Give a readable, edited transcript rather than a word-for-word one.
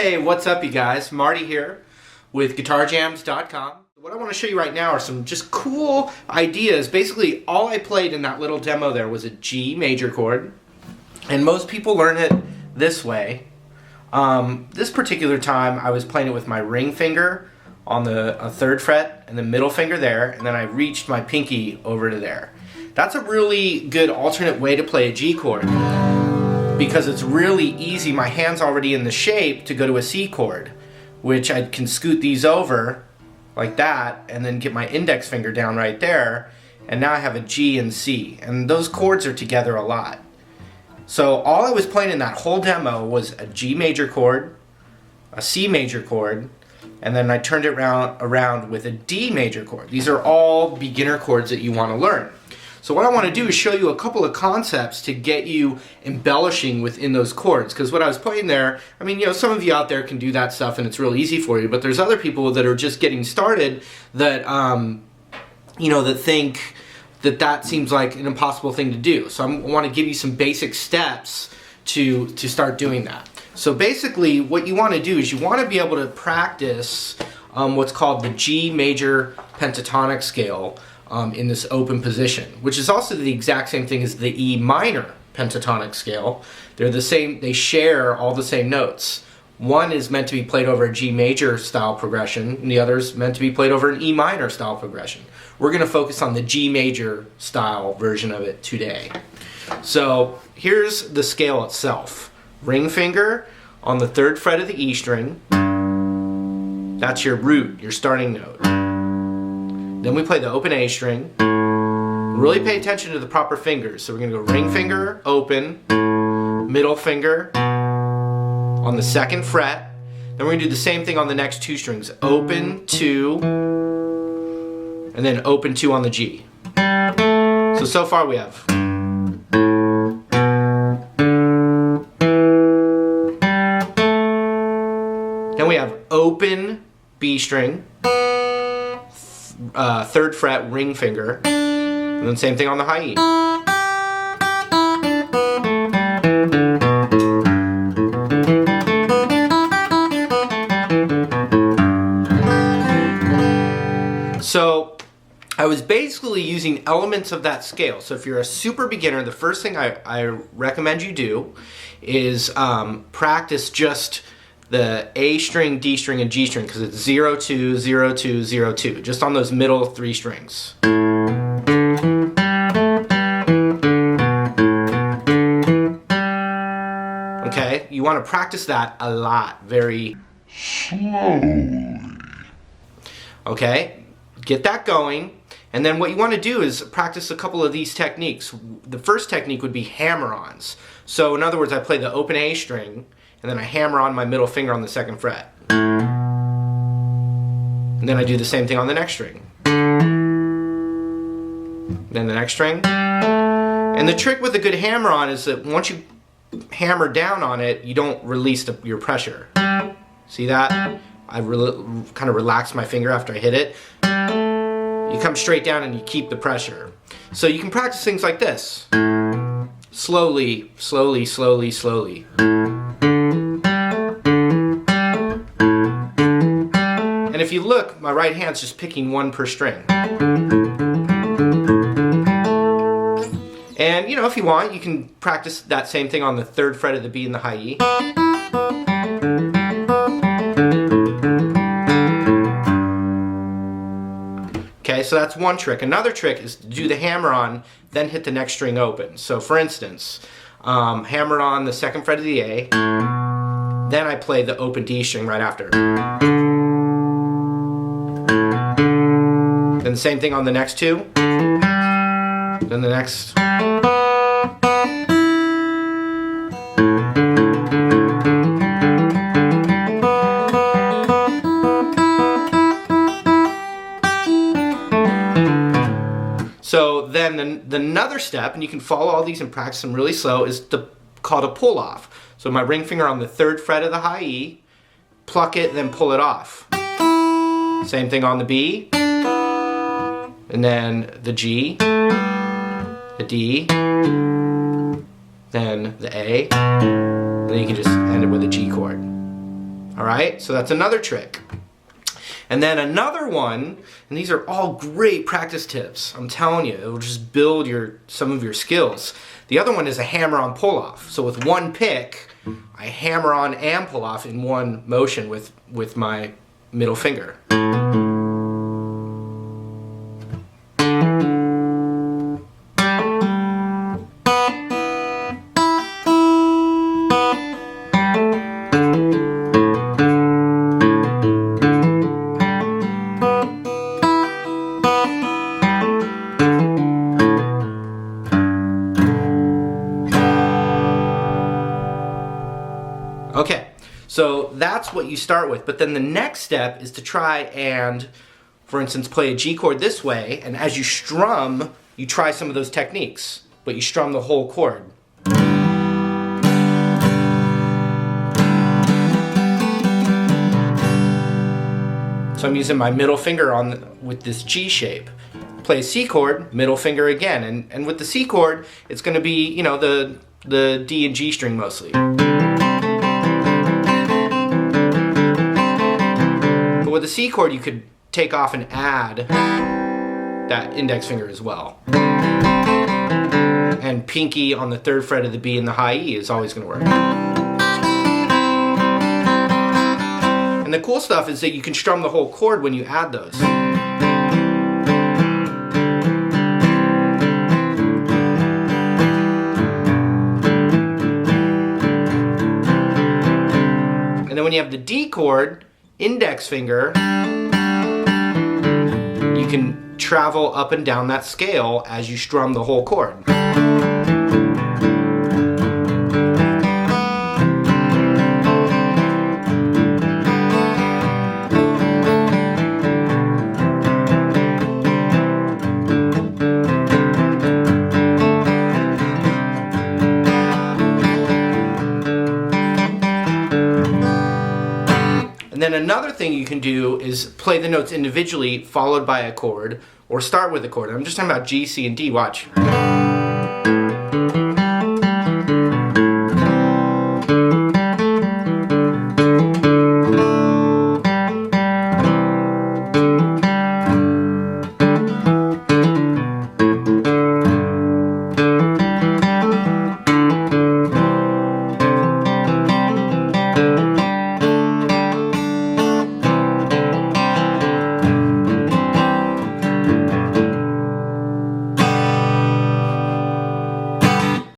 Hey, what's up you guys? Marty here with GuitarJams.com. What I want to show you right now are some just cool ideas. Basically, all I played in that little demo there was a G major chord, and most people learn it this way. This particular time I was playing it with my ring finger on the 3rd fret and the middle finger there, and then I reached my pinky over to there. That's a really good alternate way to play a G chord, because it's really easy. My hand's already in the shape to go to a C chord, which I can scoot these over like that and then get my index finger down right there, and now I have a G and C, and those chords are together a lot. So all I was playing in that whole demo was a G major chord, a C major chord, and then I turned it around with a D major chord. These are all beginner chords that you want to learn. So what I want to do is show you a couple of concepts to get you embellishing within those chords. Because what I was playing there, I mean, you know, some of you out there can do that stuff and it's real easy for you, but there's other people that are just getting started that, you know, that think that seems like an impossible thing to do. So I want to give you some basic steps to start doing that. So basically what you want to do is you want to be able to practice what's called the G major pentatonic scale in this open position, which is also the exact same thing as the E minor pentatonic scale. They're the same, they share all the same notes. One is meant to be played over a G major style progression, and the other is meant to be played over an E minor style progression. We're going to focus on the G major style version of it today. So here's the scale itself. Ring finger on the 3rd fret of the E string. That's your root, your starting note. Then we play the open A string. Really pay attention to the proper fingers. So we're going to go ring finger, open, middle finger on the 2nd fret. Then we're going to do the same thing on the next 2 strings. Open, 2, and then open 2 on the G. So far we have. Then we have open B string, 3rd fret ring finger, and then same thing on the high E. So I was basically using elements of that scale. So if you're a super beginner, the first thing I recommend you do is practice just the A string, D string, and G string, because it's 0, 2, 0, 2, 0, 2, just on those middle 3 strings. Okay, you want to practice that a lot, very slowly. Okay, get that going, and then what you want to do is practice a couple of these techniques. The first technique would be hammer-ons. So in other words, I play the open A string, and then I hammer on my middle finger on the 2nd fret. And then I do the same thing on the next string. Then the next string. And the trick with a good hammer-on is that once you hammer down on it, you don't release your pressure. See that? I kind of relax my finger after I hit it. You come straight down and you keep the pressure. So you can practice things like this. Slowly, slowly, slowly, slowly. And if you look, my right hand's just picking 1 per string. And you know, if you want, you can practice that same thing on the 3rd fret of the B and the high E. Okay, so that's one trick. Another trick is to do the hammer-on, then hit the next string open. So for instance, hammer on the 2nd fret of the A, then I play the open D string right after. Then the same thing on the next 2. Then the next. So then another step, and you can follow all these and practice them really slow, is called a pull off. So my ring finger on the 3rd fret of the high E, pluck it, then pull it off. Same thing on the B, and then the G, the D, then the A, and then you can just end it with a G chord. All right, so that's another trick. And then another one, and these are all great practice tips. I'm telling you, it will just build some of your skills. The other one is a hammer-on pull-off. So with one pick, I hammer on and pull off in one motion with my middle finger. Okay, so that's what you start with, but then the next step is to try and, for instance, play a G chord this way, and as you strum, you try some of those techniques, but you strum the whole chord. So I'm using my middle finger with this G shape. Play a C chord, middle finger again, and with the C chord, it's going to be, you know, the D and G string mostly. With the C chord, you could take off and add that index finger as well. And pinky on the 3rd fret of the B and the high E is always going to work. And the cool stuff is that you can strum the whole chord when you add those. And then when you have the D chord, index finger, you can travel up and down that scale as you strum the whole chord. And then another thing you can do is play the notes individually followed by a chord, or start with a chord. I'm just talking about G, C, and D. Watch.